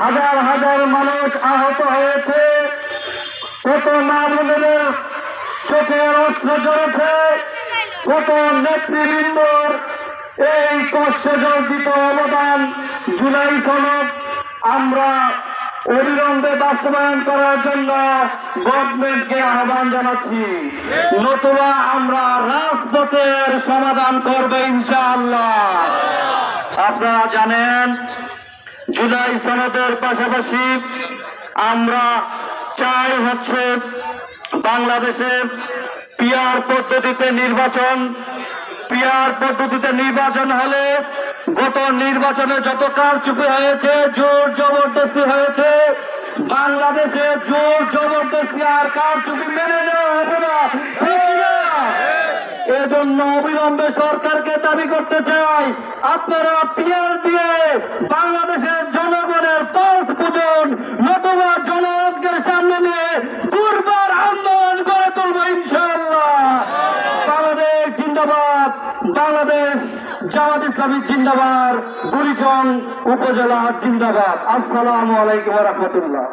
হাজার হাজার মানুষ আহত হয়েছে, কত মা বোনেদের চোখের অস্ত্র জ্বলেছে, কত নেতৃবৃন্দর এই কষ্টজর্জিত অবদান জুলাই সনদ আমরা অবিলম্বে বাস্তবায়ন করার জন্য গভর্নমেন্টকে আহ্বান জানাচ্ছি, নতুবা আমরা রাজপথের সমাধান করব ইনশাআল্লাহ। আপনারা জানেন জুলাই সনদের পাশাপাশি আমরা চাই হচ্ছে বাংলাদেশে পিআর পদ্ধতিতে নির্বাচন হলে গত নির্বাচনে যত কারচুপি হয়েছে, জোর জবরদস্তি হয়েছে, বাংলাদেশে জোর জবরদস্তি আর কারচুপি মেনে নেওয়া হবে না। এজন্য অবিলম্বে সরকারকে দাবি করতে চাই, আপনারা পিআর দিয়ে বাংলাদেশের জনগণের পালস পূজন নতুবা জনগণকে সামনে নিয়ে দুর্বার আন্দোলন করে তুলব ইনশাআল্লাহ। বাংলাদেশ জিন্দাবাদ, বাংলাদেশ জামাত ইসলামী জিন্দাবাদ, বুড়িচং উপজেলা জিন্দাবাদ। আসসালামু আলাইকুম ওয়া রাহমাতুল্লাহ।